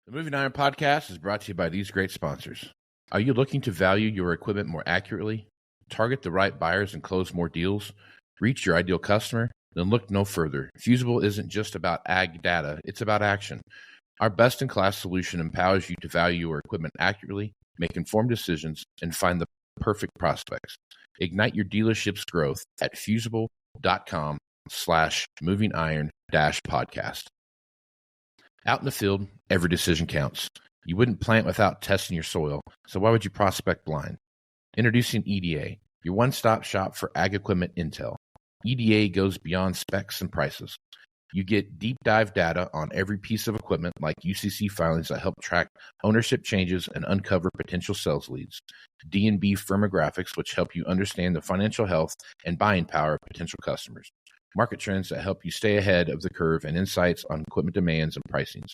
The Moving Iron Podcast is brought to you by these great sponsors. Are you looking to value your equipment more accurately, target the right buyers and close more deals, reach your ideal customer? Then look no further. Fusable isn't just about ag data, it's about action. Our best-in-class solution empowers you to value your equipment accurately, make informed decisions, and find the perfect prospects. Ignite your dealership's growth at fusable.com/movingiron-podcast. Out in the field, every decision counts. You wouldn't plant without testing your soil, so why would you prospect blind? Introducing EDA, your one-stop shop for ag equipment intel. EDA goes beyond specs and prices. You get deep dive data on every piece of equipment like UCC filings that help track ownership changes and uncover potential sales leads. D&B firmographics, which help you understand the financial health and buying power of potential customers. Market trends that help you stay ahead of the curve, and insights on equipment demands and pricings.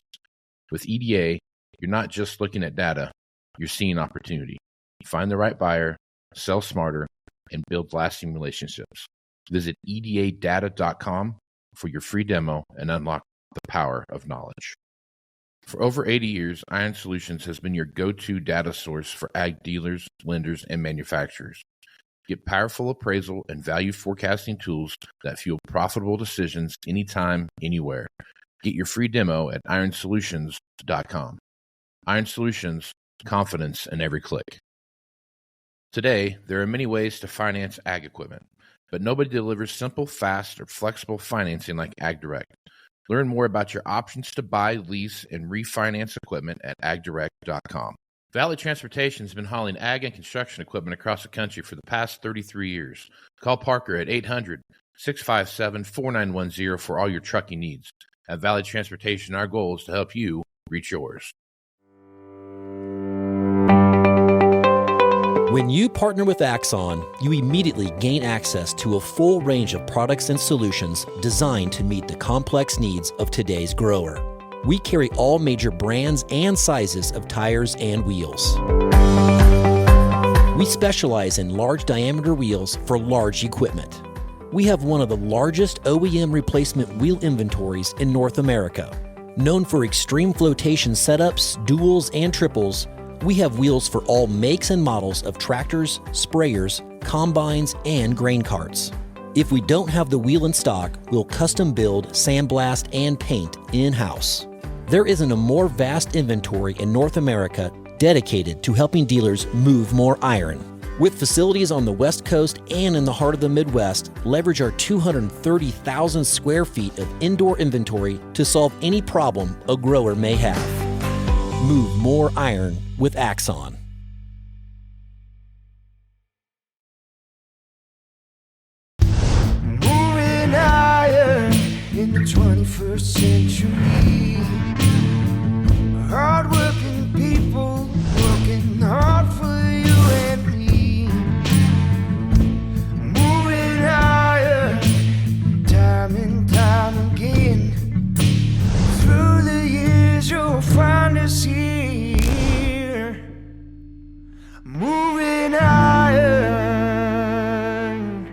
With EDA, you're not just looking at data, you're seeing opportunity. Find the right buyer, sell smarter, and build lasting relationships. Visit edadata.com for your free demo and unlock the power of knowledge. For over 80 years, Iron Solutions has been your go-to data source for ag dealers, lenders, and manufacturers. Get powerful appraisal and value forecasting tools that fuel profitable decisions anytime, anywhere. Get your free demo at ironsolutions.com. Iron Solutions, confidence in every click. Today, there are many ways to finance ag equipment, but nobody delivers simple, fast, or flexible financing like AgDirect. Learn more about your options to buy, lease, and refinance equipment at agdirect.com. Valley Transportation has been hauling ag and construction equipment across the country for the past 33 years. Call Parker at 800-657-4910 for all your trucking needs. At Valley Transportation, our goal is to help you reach yours. When you partner with Axon, you immediately gain access to a full range of products and solutions designed to meet the complex needs of today's grower. We carry all major brands and sizes of tires and wheels. We specialize in large diameter wheels for large equipment. We have one of the largest OEM replacement wheel inventories in North America. Known for extreme flotation setups, duals, and triples, we have wheels for all makes and models of tractors, sprayers, combines, and grain carts. If we don't have the wheel in stock, we'll custom build, sandblast, and paint in-house. There isn't a more vast inventory in North America dedicated to helping dealers move more iron. With facilities on the West Coast and in the heart of the Midwest, leverage our 230,000 square feet of indoor inventory to solve any problem a grower may have. Move more iron with Axon. Moving iron in the 21st century. Hard-working people working hard for you and me. Moving iron time and time again. Through the years you'll find us here. Moving iron.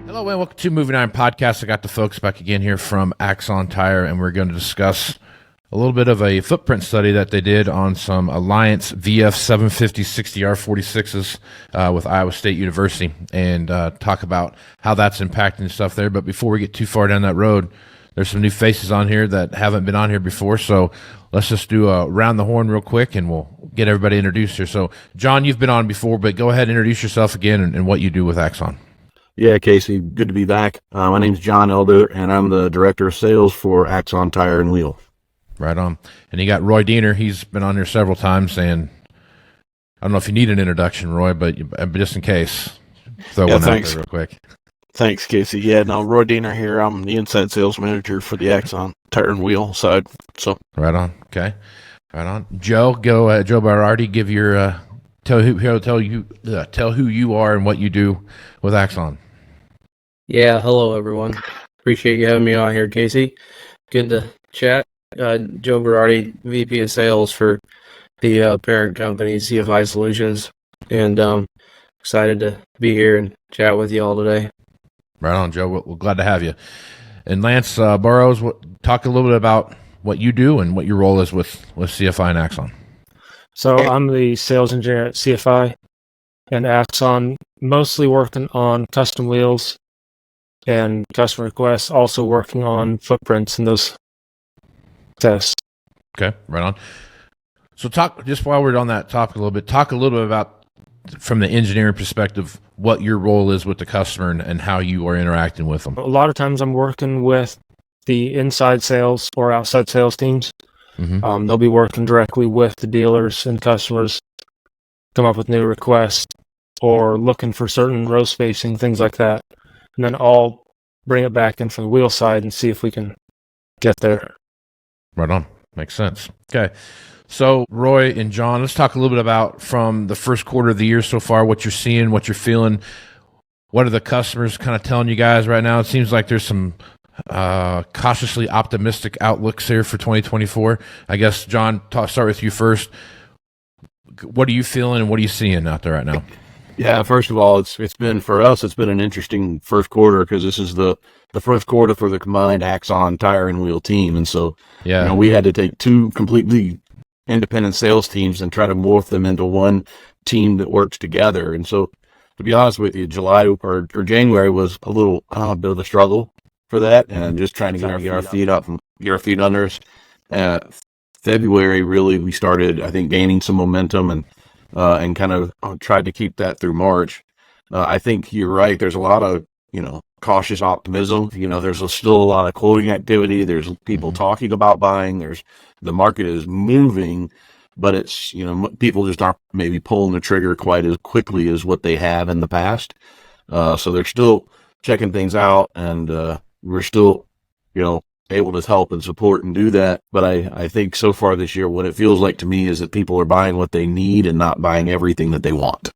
Hello and welcome to Moving Iron Podcast. I got the folks back again here from Axon Tire, and we're going to discuss a little bit of a footprint study that they did on some Alliance VF 750 60R46s with Iowa State University, and talk about how that's impacting stuff there. But before we get too far down that road, there's some new faces on here that haven't been on here before, so let's just do a round the horn real quick, and we'll get everybody introduced here. So, John, you've been on before, but go ahead and introduce yourself again and what you do with Axon. Yeah, Casey, good to be back. My name's John Elder, and I'm the Director of Sales for Axon Tire and Wheel. Right on. And you got Roy Diener. He's been on here several times, and I don't know if you need an introduction, Roy, but just in case, throw one out there real quick. Thanks, Casey. Yeah, no, Roy Diener here. I'm the inside sales manager for the Axon Tire and Wheel side. So right on. Okay. Right on. Joe, go. Joe Berardi, give your tell who you are and what you do with Axon. Yeah. Hello, everyone. Appreciate you having me on here, Casey. Good to chat. Joe Berardi, VP of Sales for the parent company, CFI Solutions, and excited to be here and chat with you all today. Right on, Joe. We're glad to have you. And Lance Burrows, talk a little bit about what you do and what your role is with CFI and Axon. So I'm the sales engineer at CFI and Axon, mostly working on custom wheels and customer requests, also working on footprints and those tests. Okay, right on. So talk, just while we're on that topic a little bit, talk a little bit about, from the engineering perspective, what your role is with the customer and how you are interacting with them. A lot of times I'm working with the inside sales or outside sales teams. Mm-hmm. They'll be working directly with the dealers and customers, come up with new requests or looking for certain row spacing, things like that. And then I'll bring it back in from the wheel side and see if we can get there. Right on. Makes sense. Okay. So Roy and John, let's talk a little bit about, from the first quarter of the year so far, what you're seeing, what you're feeling. What are the customers kind of telling you guys right now? It seems like there's some cautiously optimistic outlooks here for 2024. I guess, John, start with you first. What are you feeling and what are you seeing out there right now? Yeah, first of all, it's been, for us, it's been an interesting first quarter because this is the first quarter for the combined Axon Tire and Wheel team. And so, Yeah, we had to take two completely independent sales teams and try to morph them into one team that works together. And so, to be honest with you, July or January was a little bit of a struggle for that, and just trying to get our feet up and get our feet under us. February, really, we started, I think, gaining some momentum and kind of tried to keep that through March. I think you're right. There's a lot of, cautious optimism. There's still a lot of quoting activity. There's people talking about buying. The market is moving, but it's, people just aren't maybe pulling the trigger quite as quickly as what they have in the past. So they're still checking things out, and we're still, able to help and support and do that. But I think so far this year, what it feels like to me is that people are buying what they need and not buying everything that they want.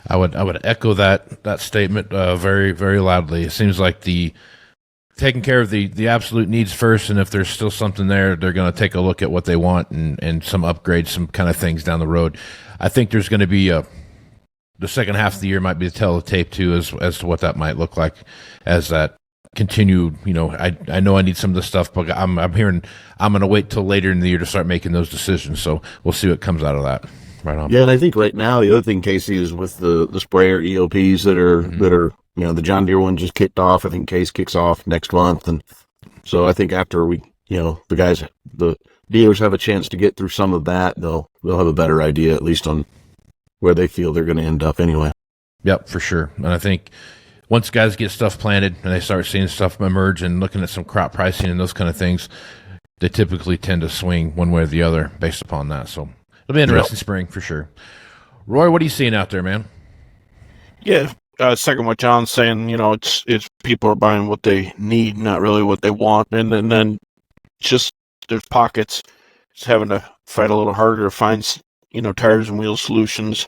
I would echo that statement very, very loudly. It seems like taking care of the absolute needs first, and if there's still something there, they're going to take a look at what they want and some upgrades, some kind of things down the road. I think there's going to be the second half of the year might be the tell of the tape too, as to what that might look like as that continued. I know I need some of this stuff, but I'm hearing I'm going to wait till later in the year to start making those decisions. So we'll see what comes out of that. Right on. Yeah, and I think right now the other thing, Casey, is with the sprayer EOPs that are the John Deere one just kicked off. I think Case kicks off next month, and so I think after we, the dealers have a chance to get through some of that, they'll have a better idea, at least on where they feel they're going to end up anyway. Yep, for sure. And I think once guys get stuff planted and they start seeing stuff emerge and looking at some crop pricing and those kind of things, they typically tend to swing one way or the other based upon that. So it'll be an interesting spring for sure. Roy, what are you seeing out there, man? Yeah, second what John's saying, it's people are buying what they need, not really what they want, and then just there's pockets, just having to fight a little harder to find, tires and wheel solutions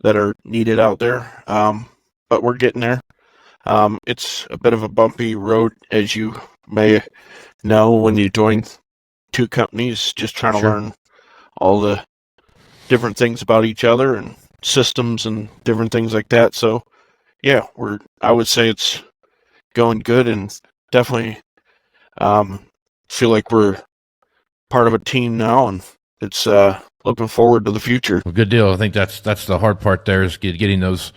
that are needed out there. But we're getting there. It's a bit of a bumpy road, as you may know, when you join two companies, just trying to learn all the different things about each other and systems and different things like that. So yeah, I would say it's going good, and definitely feel like we're part of a team now, and it's looking forward to the future. Well, good deal. I think that's the hard part there, is getting those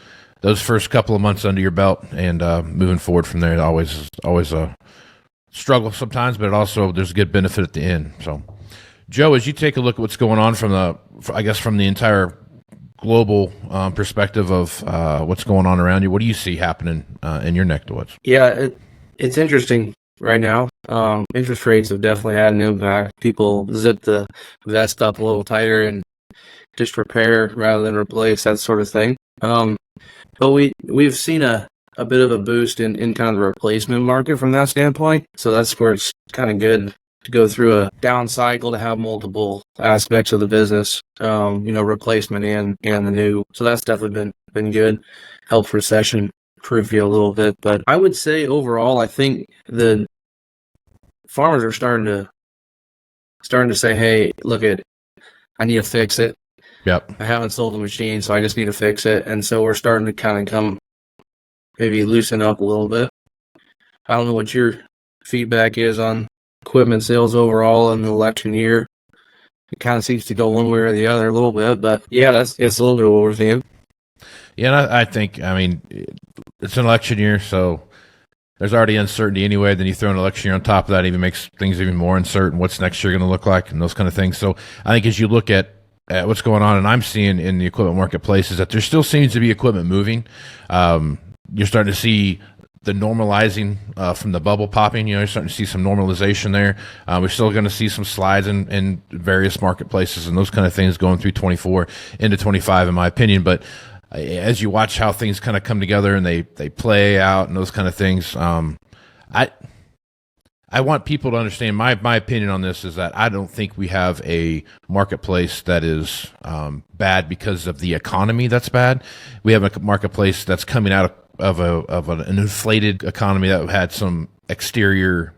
first couple of months under your belt and moving forward from there. Always a struggle sometimes, but also there's a good benefit at the end. So Joe, as you take a look at what's going on from the entire global perspective of what's going on around you, what do you see happening in your neck of the woods? Yeah, it's interesting right now. Interest rates have definitely had an impact. People zip the vest up a little tighter and just repair rather than replace, that sort of thing. But we've seen a bit of a boost in kind of the replacement market from that standpoint. So that's where it's kind of good to go through a down cycle, to have multiple aspects of the business, replacement and the new. So that's definitely been good. Helps recession proof you a little bit. But I would say overall, I think the farmers are starting to say, hey, look, I need to fix it. Yep. I haven't sold the machine, so I just need to fix it. And so we're starting to kind of maybe loosen up a little bit. I don't know what your feedback is on equipment sales overall in the election year. it kind of seems to go one way or the other a little bit. But yeah, it's a little bit of overview. Yeah, and I think, I mean, it's an election year, so there's already uncertainty anyway. Then you throw an election year on top of that, even makes things even more uncertain. What's next year going to look like and those kind of things. So I think as you look at what's going on, and I'm seeing in the equipment marketplace, is that there still seems to be equipment moving. You're starting to see the normalizing from the bubble popping. You're starting to see some normalization there. We're still going to see some slides in various marketplaces and those kind of things going through 24 into 25, in my opinion. But as you watch how things kind of come together and they play out and those kind of things, I want people to understand my opinion on this is that I don't think we have a marketplace that is bad because of the economy that's bad. We have a marketplace that's coming out of an inflated economy that had some exterior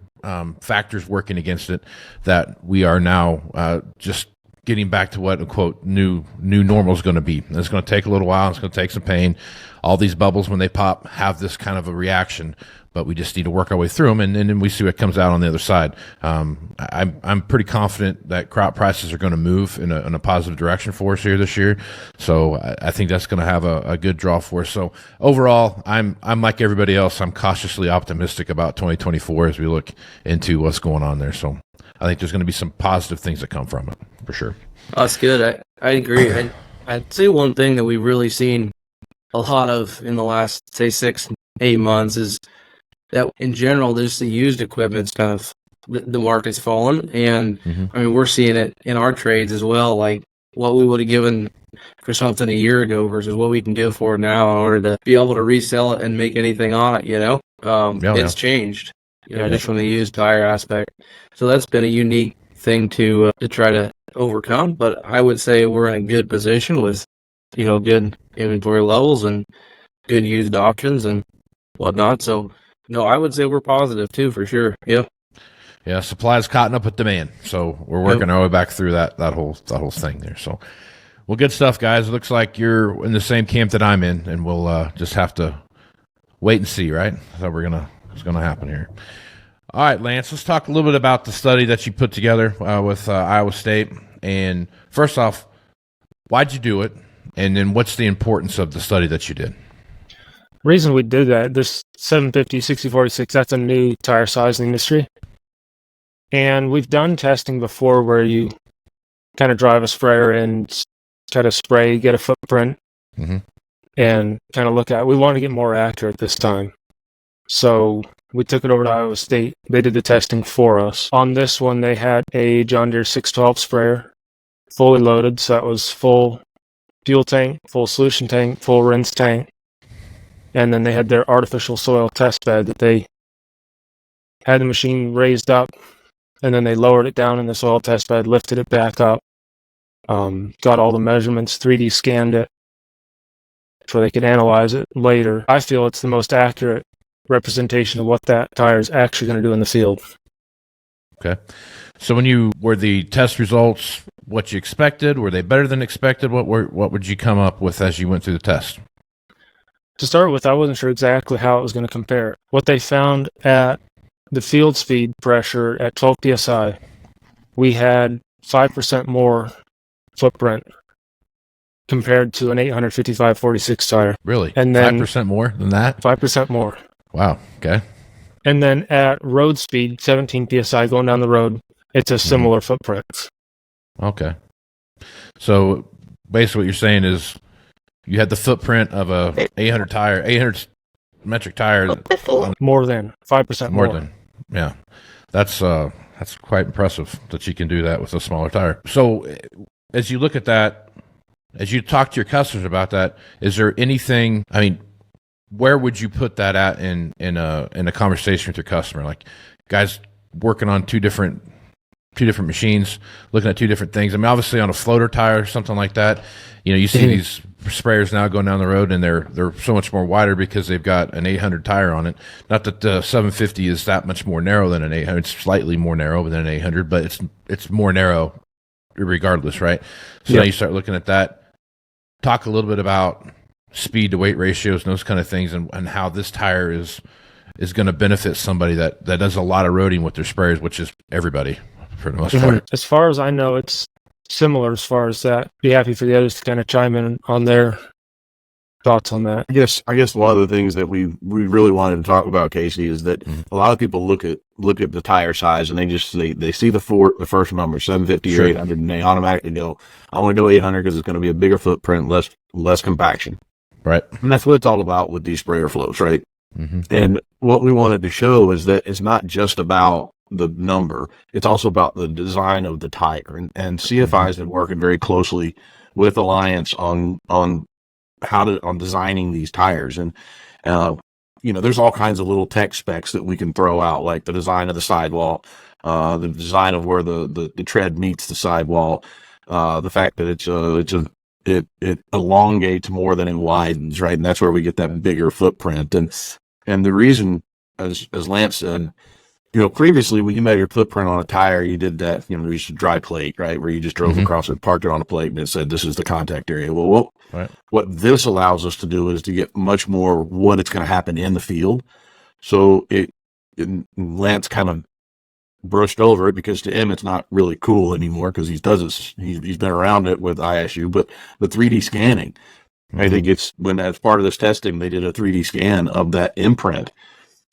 factors working against it, that we are now just getting back to what, quote, new normal is going to be. And it's going to take a little while. It's going to take some pain. All these bubbles, when they pop, have this kind of a reaction, but we just need to work our way through them, and then we see what comes out on the other side. I'm pretty confident that crop prices are going to move in a positive direction for us here this year. So I think that's going to have a good draw for us. So overall, I'm like everybody else. I'm cautiously optimistic about 2024 as we look into what's going on there. So I think there's going to be some positive things that come from it for sure. That's good. I agree. I'd say one thing that we've really seen a lot of in the last, say, 6-8 months is that in general, just the used equipment's kind of, the market's fallen. And I mean, we're seeing it in our trades as well, like what we would have given for something a year ago versus what we can give for it now in order to be able to resell it and make anything on it, it's changed, just from the used tire aspect. So that's been a unique thing to try to overcome. But I would say we're in a good position with, good inventory levels and good used options and whatnot. So, no, I would say we're positive too, for sure. Yep. Yeah, supply's caught up with demand, so we're working our way back through that whole thing there. So, well, good stuff, guys. It looks like you're in the same camp that I'm in, and we'll just have to wait and see, right? That's what's gonna happen here. All right, Lance, let's talk a little bit about the study that you put together with Iowa State. And first off, why'd you do it? And then what's the importance of the study that you did? Reason we did that, this 750, 6046, that's a new tire size in the industry. And we've done testing before where you kind of drive a sprayer and try to spray, get a footprint, and kind of look at it. We want to get more accurate this time. So we took it over to Iowa State. They did the testing for us. On this one, they had a John Deere 612 sprayer, fully loaded. So that was full fuel tank, full solution tank, full rinse tank. And then they had their artificial soil test bed that they had the machine raised up, and then they lowered it down in the soil test bed, lifted it back up, got all the measurements, 3D scanned it, so they could analyze it later. I feel it's the most accurate representation of what that tire is actually going to do in the field. Okay. So were the test results what you expected? Were they better than expected? What would you come up with as you went through the test? To start with, I wasn't sure exactly how it was going to compare. What they found at the field speed pressure at 12 psi, we had 5% more footprint compared to an 855/46 tire. Really? And then 5% more than that? 5% more. Wow. Okay. And then at road speed, 17 psi going down the road, it's a similar footprint. Okay. So basically what you're saying is you had the footprint of a 800 metric tire. More than 5% more. More than, yeah. That's quite impressive that you can do that with a smaller tire. So as you look at that, as you talk to your customers about that, is there anything, I mean, where would you put that at in a conversation with your customer? Like, guys working on two different machines, looking at two different things. I mean, obviously on a floater tire or something like that, you see these sprayers now going down the road, and they're so much more wider because they've got an 800 tire on it. Not that the 750 is that much more narrow than an 800. It's slightly more narrow than an 800, but it's more narrow regardless, right? So now you start looking at that. Talk a little bit about speed to weight ratios and those kind of things, and how this tire is going to benefit somebody that does a lot of roading with their sprayers, which is everybody for the most part. As far as I know, it's similar as far as that. Be happy for the others to kind of chime in on their thoughts on that. I guess one of the things that we really wanted to talk about, Casey, is that a lot of people look at the tire size and they see the first number, 750 or 800, and they automatically go, I want to go 800 because it's going to be a bigger footprint, less compaction. Right. And that's what it's all about with these sprayer flows, right? Mm-hmm. And what we wanted to show is that it's not just about the number, it's also about the design of the tire. And CFI has been working very closely with Alliance on designing these tires. And, there's all kinds of little tech specs that we can throw out, like the design of the sidewall, the design of where the tread meets the sidewall, the fact that it elongates more than it widens, right? And that's where we get that bigger footprint. And the reason, as Lance said, previously when you measured footprint on a tire, you did that, you used a dry plate, right? Where you just drove across it, parked it on a plate, and it said, this is the contact area. Well, what this allows us to do is to get much more what it's going to happen in the field. So Lance kind of brushed over it because to him, it's not really cool anymore because he's been around it with ISU, but the 3D scanning, I think as part of this testing, they did a 3D scan of that imprint.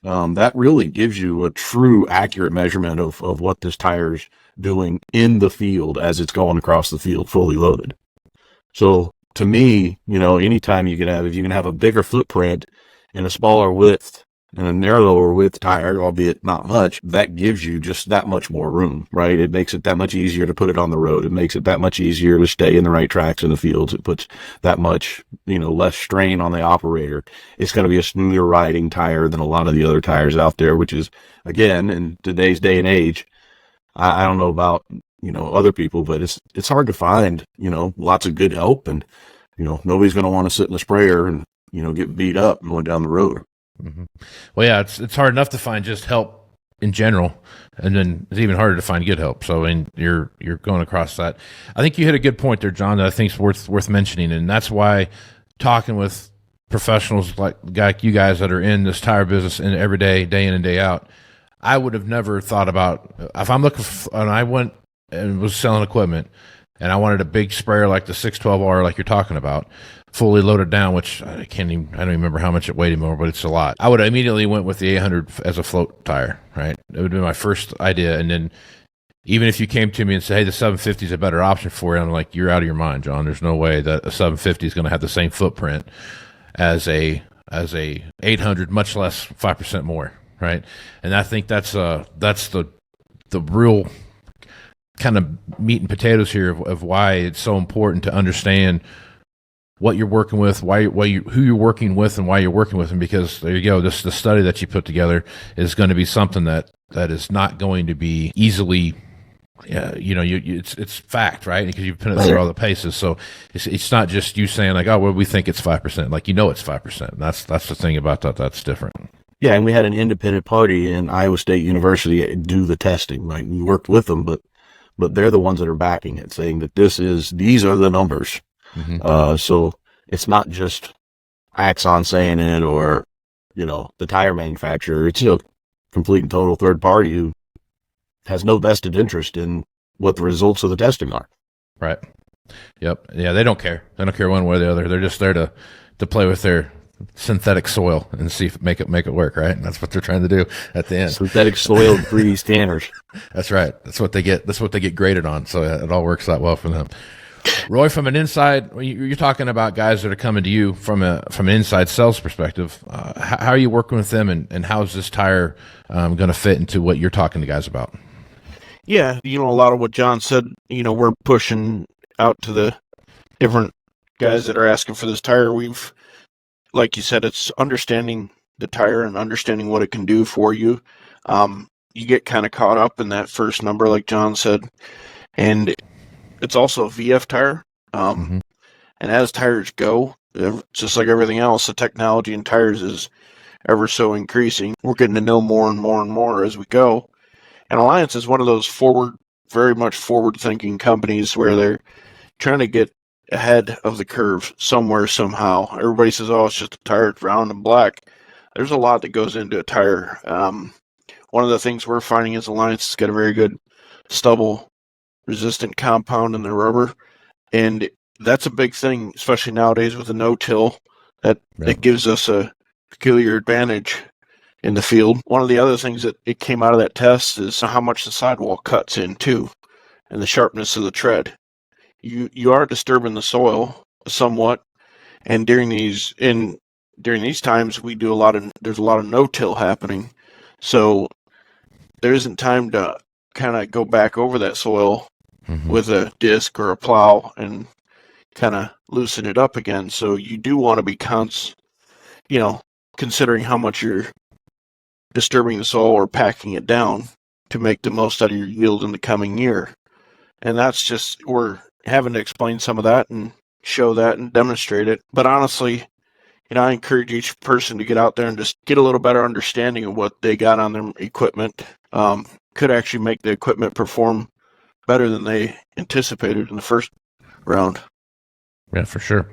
That really gives you a true accurate measurement of what this tire's doing in the field as it's going across the field fully loaded. So to me, anytime if you can have a bigger footprint and a smaller width and a narrower width tire, albeit not much, that gives you just that much more room, right? It makes it that much easier to put it on the road. It makes it that much easier to stay in the right tracks in the fields. It puts that much, less strain on the operator. It's going to be a smoother riding tire than a lot of the other tires out there, which is, again, in today's day and age, I don't know about, other people, but it's hard to find, lots of good help, and, nobody's going to want to sit in the sprayer and, get beat up going down the road. Mm-hmm. Well, yeah, it's hard enough to find just help in general, and then it's even harder to find good help. So, you're going across that. I think you hit a good point there, John, that I think is worth mentioning, and that's why talking with professionals like you guys that are in this tire business and every day in and day out, I would have never thought about if I'm looking and I went and was selling equipment and I wanted a big sprayer like the 612R, like you're talking about, fully loaded down, which I don't remember how much it weighed anymore, but it's a lot. I would have immediately went with the 800 as a float tire, right? It would be my first idea. And then even if you came to me and said, hey, the 750 is a better option for you, I'm like, you're out of your mind, John. There's no way that a 750 is going to have the same footprint as a 800, much less 5% more, right? And I think that's the real kind of meat and potatoes here of why it's so important to understand what you're working with, who you're working with, and why you're working with them. Because there you go, the study that you put together is going to be something that is not going to be easily, it's fact, right? Because you've put it through all the paces. So it's not just you saying like, oh, well, we think it's 5%. Like, it's 5%. And that's the thing about that. That's different. Yeah, and we had an independent party in Iowa State University do the testing. Right, we worked with them, but they're the ones that are backing it, saying that these are the numbers. Mm-hmm. So it's not just Axon saying it or, the tire manufacturer. It's a complete and total third party who has no vested interest in what the results of the testing are. Right. Yep. Yeah, they don't care. They don't care one way or the other. They're just there to play with their synthetic soil and see if make it work, right? And that's what they're trying to do at the end. Synthetic soil 3D scanners. That's right. That's what they get graded on. So it all works out well for them. Roy, from an inside, you're talking about guys that are coming to you from an inside sales perspective. How are you working with them, and how is this tire going to fit into what you're talking to guys about? Yeah, a lot of what John said, we're pushing out to the different guys that are asking for this tire. Like you said, it's understanding the tire and understanding what it can do for you. You get kind of caught up in that first number, like John said, and it's also a VF tire. And as tires go, just like everything else, the technology in tires is ever so increasing. We're getting to know more and more and more as we go. And Alliance is one of those very much forward-thinking companies where they're trying to get ahead of the curve somewhere, somehow. Everybody says, oh, it's just a tire, it's round and black. There's a lot that goes into a tire. One of the things we're finding is Alliance has got a very good stubble resistant compound in the rubber, and that's a big thing, especially nowadays with the no-till. That gives us a peculiar advantage in the field. One of the other things that it came out of that test is how much the sidewall cuts in too, and the sharpness of the tread. You are disturbing the soil somewhat, and during these times there's a lot of no-till happening, so there isn't time to kind of go back over that soil with a disc or a plow and kind of loosen it up again. So you do want to be considering how much you're disturbing the soil or packing it down to make the most out of your yield in the coming year. And that's just, we're having to explain some of that and show that and demonstrate it. But honestly, I encourage each person to get out there and just get a little better understanding of what they got on their equipment. Could actually make the equipment perform better than they anticipated in the first round. Yeah, for sure.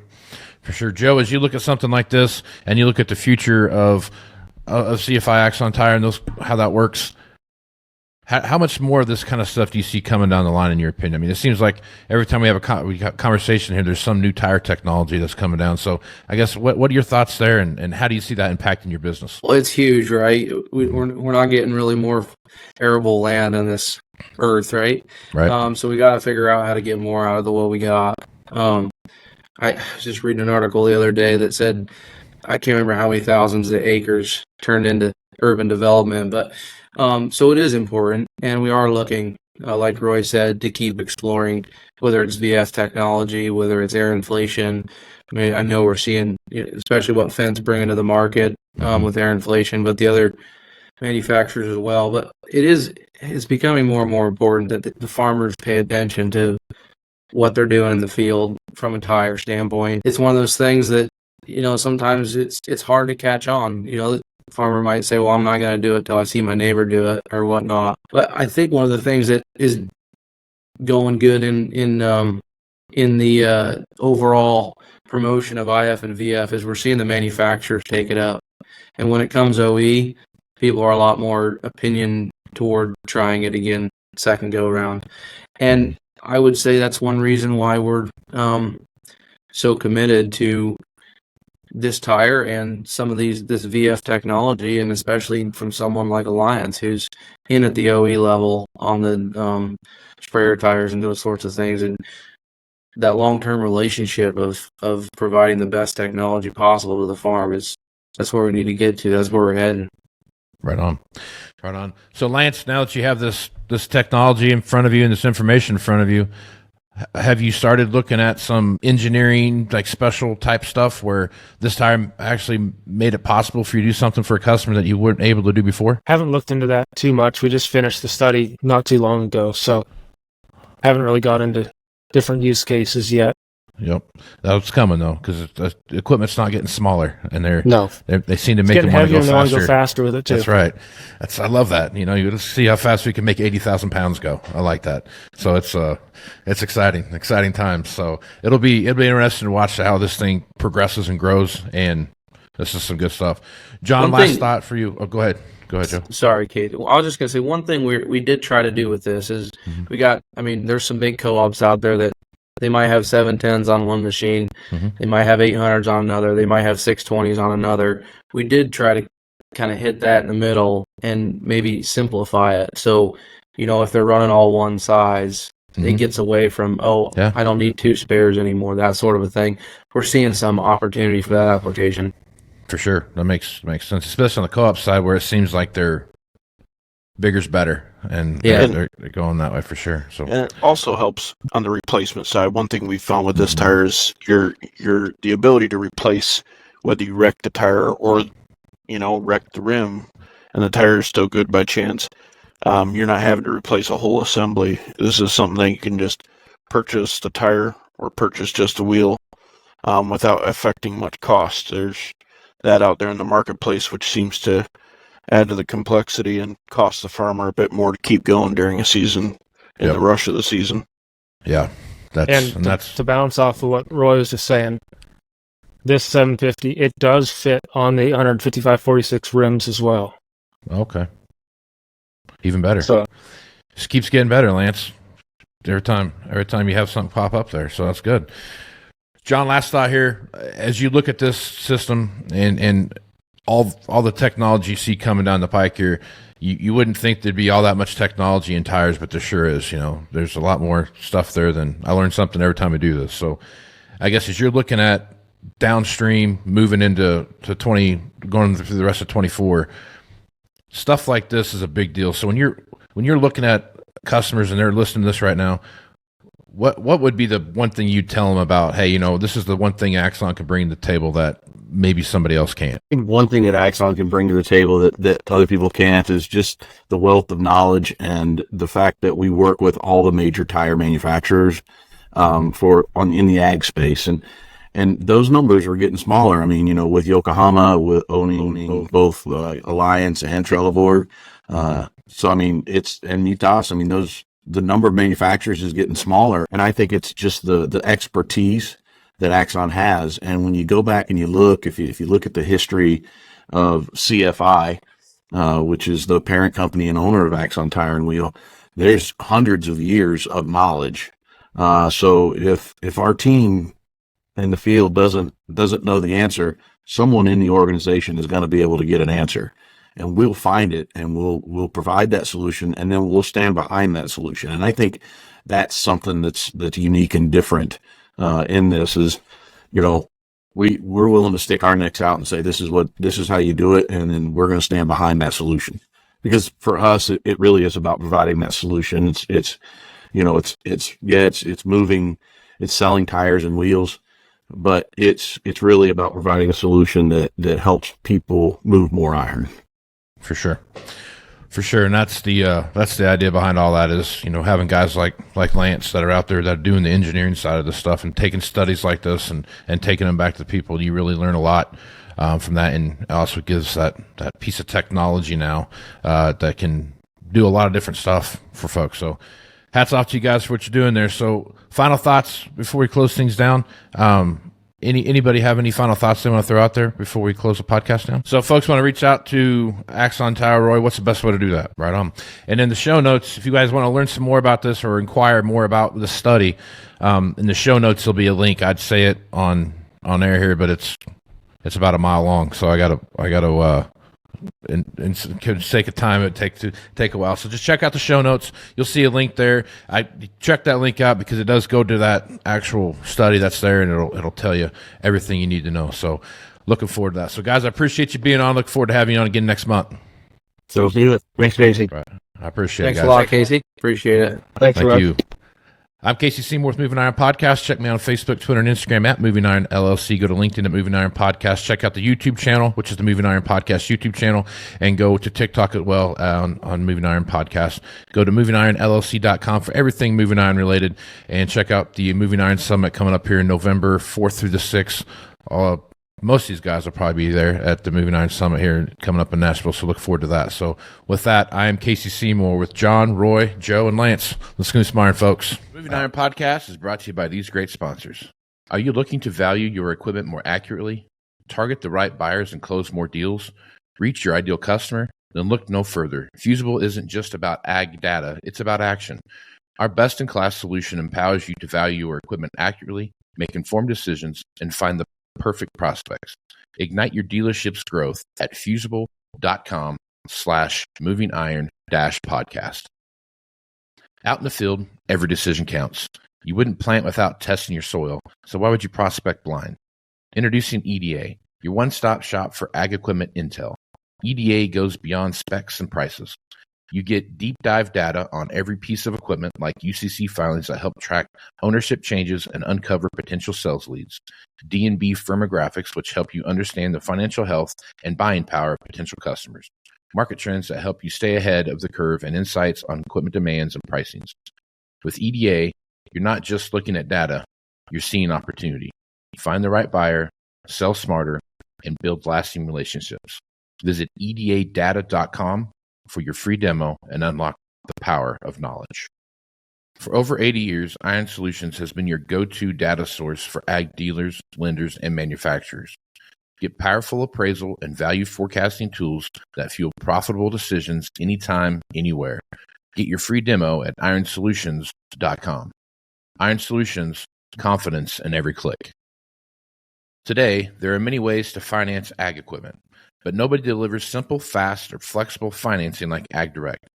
For sure. Joe, as you look at something like this and you look at the future of CFI Axon Tire and how that works, how much more of this kind of stuff do you see coming down the line in your opinion? I mean, it seems like every time we have a conversation here, there's some new tire technology that's coming down. So I guess what are your thoughts there, and how do you see that impacting your business? Well, it's huge, right? We're not getting really more arable land on this earth, right? Right. So we got to figure out how to get more out of what we got. I was just reading an article the other day that said, I can't remember how many thousands of acres turned into urban development, but so it is important, and we are looking, like Roy said, to keep exploring, whether it's VF technology, whether it's air inflation. I mean, I know we're seeing, especially what Fendt's bringing to the market with air inflation, but the other manufacturers as well. But it's becoming more and more important that the farmers pay attention to what they're doing in the field from a tire standpoint. It's one of those things that, sometimes it's hard to catch on. The farmer might say, well, I'm not going to do it till I see my neighbor do it or whatnot. But I think one of the things that is going good in the overall promotion of IF and VF is we're seeing the manufacturers take it up. And when it comes OE, people are a lot more opinion toward trying it again, second go around. And I would say that's one reason why we're so committed to this tire and some of this VF technology, and especially from someone like Alliance who's in at the OE level on the sprayer tires and those sorts of things. And that long-term relationship of providing the best technology possible to the farm that's where we need to get to. That's where we're heading. Right on. So Lance, now that you have this technology in front of you and this information in front of you, have you started looking at some engineering, like special type stuff where this tire actually made it possible for you to do something for a customer that you weren't able to do before? Haven't looked into that too much. We just finished the study not too long ago, so haven't really got into different use cases yet. Yep, that's coming though, because the equipment's not getting smaller, and they seem to It's make getting them want to heavier go and they want faster. to go faster with it too. That's right. I love that. You just see how fast we can make 80,000 pounds go. I like that. So it's exciting times. So it'll be interesting to watch how this thing progresses and grows. And this is some good stuff. John, last thought for you. Oh, go ahead, Joe. Sorry, Kate. Well, I was just gonna say one thing we did try to do with this is there's some big co-ops out there that they might have 710s on one machine, they might have 800s on another, they might have 620s on another. We did try to kind of hit that in the middle and maybe simplify it. So, if they're running all one size, it gets away from, I don't need two spares anymore, that sort of a thing. We're seeing some opportunity for that application. For sure. That makes sense, especially on the co-op side where it seems like they're bigger's better, and they're going that way for sure. So, and it also helps on the replacement side. One thing we found with this tire is the ability to replace, whether you wreck the tire or wreck the rim, and the tire is still good by chance. You're not having to replace a whole assembly. This is something that you can just purchase the tire or purchase just the wheel without affecting much cost. There's that out there in the marketplace, which seems to add to the complexity and cost the farmer a bit more to keep going during a season in the rush of the season. Yeah, that's to bounce off of what Roy was just saying. This 750, it does fit on the 155/46 rims as well. Okay, even better. So just keeps getting better, Lance. every time you have something pop up there. So that's good. John, last thought here. As you look at this system and all the technology you see coming down the pike here, you wouldn't think there'd be all that much technology in tires, but there sure is. There's a lot more stuff there than I learn something every time I do this. So I guess as you're looking at downstream, moving into 20, going through the rest of 24, stuff like this is a big deal. So when you're looking at customers and they're listening to this right now, what would be the one thing you'd tell them about, hey, this is the one thing Axon can bring to the table that maybe somebody else can't? I think one thing that Axon can bring to the table that other people can't is just the wealth of knowledge and the fact that we work with all the major tire manufacturers in the ag space. And those numbers are getting smaller. I mean, with Yokohama, with owning both Alliance and Trelleborg. So, I mean, and Mitas, I mean, the number of manufacturers is getting smaller. And I think it's just the expertise that Axon has. And when you go back and you look, if you look at the history of CFI, which is the parent company and owner of Axon Tire and Wheel, there's hundreds of years of knowledge. So if our team in the field doesn't know the answer, someone in the organization is going to be able to get an answer, and we'll find it and we'll provide that solution, and then we'll stand behind that solution. And I think that's something that's unique and different in this is, we're willing to stick our necks out and say, this is how you do it. And then we're going to stand behind that solution, because for us, it really is about providing that solution. It's moving, it's selling tires and wheels, but it's really about providing a solution that helps people move more iron. For sure. And that's the idea behind all that is, having guys like Lance that are out there that are doing the engineering side of this stuff and taking studies like this and taking them back to the people. You really learn a lot from that, and it also gives that piece of technology now that can do a lot of different stuff for folks. So hats off to you guys for what you're doing there. So final thoughts before we close things down. Anybody have any final thoughts they want to throw out there before we close the podcast down? So if folks want to reach out to Axon Tire, Roy, what's the best way to do that? Right on. And in the show notes, if you guys want to learn some more about this or inquire more about the study, in the show notes there'll be a link. I'd say it on air here, but it's about a mile long, so I gotta in sake of time, it take a while. So just check out the show notes. You'll see a link there. I check that link out because it does go to that actual study that's there, and it'll tell you everything you need to know. So looking forward to that. So guys, I appreciate you being on. Look forward to having you on again next month. So see you. Thanks, Casey. Right. I appreciate it, guys. Thanks a lot, Casey. Appreciate it. Thank you. I'm Casey Seymour with Moving Iron Podcast. Check me out on Facebook, Twitter, and Instagram at Moving Iron LLC. Go to LinkedIn at Moving Iron Podcast. Check out the YouTube channel, which is the Moving Iron Podcast YouTube channel, and go to TikTok as well on Moving Iron Podcast. Go to movingironllc.com for everything Moving Iron related, and check out the Moving Iron Summit coming up here in November 4th through the 6th. Most of these guys will probably be there at the Moving Iron Summit here coming up in Nashville, so look forward to that. So with that, I am Casey Seymour with John, Roy, Joe, and Lance. Let's go some iron, folks. Moving Iron Podcast is brought to you by these great sponsors. Are you looking to value your equipment more accurately, target the right buyers and close more deals, reach your ideal customer? Then look no further. Fusable isn't just about ag data, it's about action. Our best-in-class solution empowers you to value your equipment accurately, make informed decisions, and find the perfect prospects. Ignite your dealership's growth at fusable.com/movingiron-podcast. Out in the field, every decision counts. You wouldn't plant without testing your soil, so why would you prospect blind? Introducing EDA, your one-stop shop for ag equipment intel. EDA goes beyond specs and prices. You get deep dive data on every piece of equipment like UCC filings that help track ownership changes and uncover potential sales leads. D&B firmographics, which help you understand the financial health and buying power of potential customers. Market trends that help you stay ahead of the curve, and insights on equipment demands and pricings. With EDA, you're not just looking at data, you're seeing opportunity. Find the right buyer, sell smarter, and build lasting relationships. Visit edadata.com for your free demo and unlock the power of knowledge. For over 80 years, Iron Solutions has been your go-to data source for ag dealers, lenders, and manufacturers. Get powerful appraisal and value forecasting tools that fuel profitable decisions anytime, anywhere. Get your free demo at ironsolutions.com. Iron Solutions, confidence in every click. Today, there are many ways to finance ag equipment, but nobody delivers simple, fast, or flexible financing like AgDirect.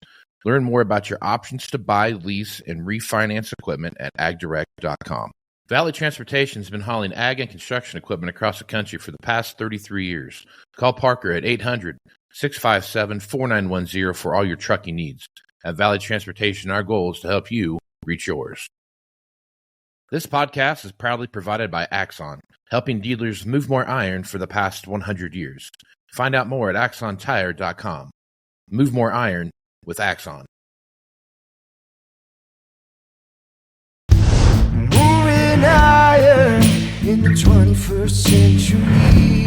Learn more about your options to buy, lease, and refinance equipment at agdirect.com. Valley Transportation has been hauling ag and construction equipment across the country for the past 33 years. Call Parker at 800-657-4910 for all your trucking needs. At Valley Transportation, our goal is to help you reach yours. This podcast is proudly provided by Axon, helping dealers move more iron for the past 100 years. Find out more at axontire.com. Move more iron with Axon. Moving higher in the 21st century.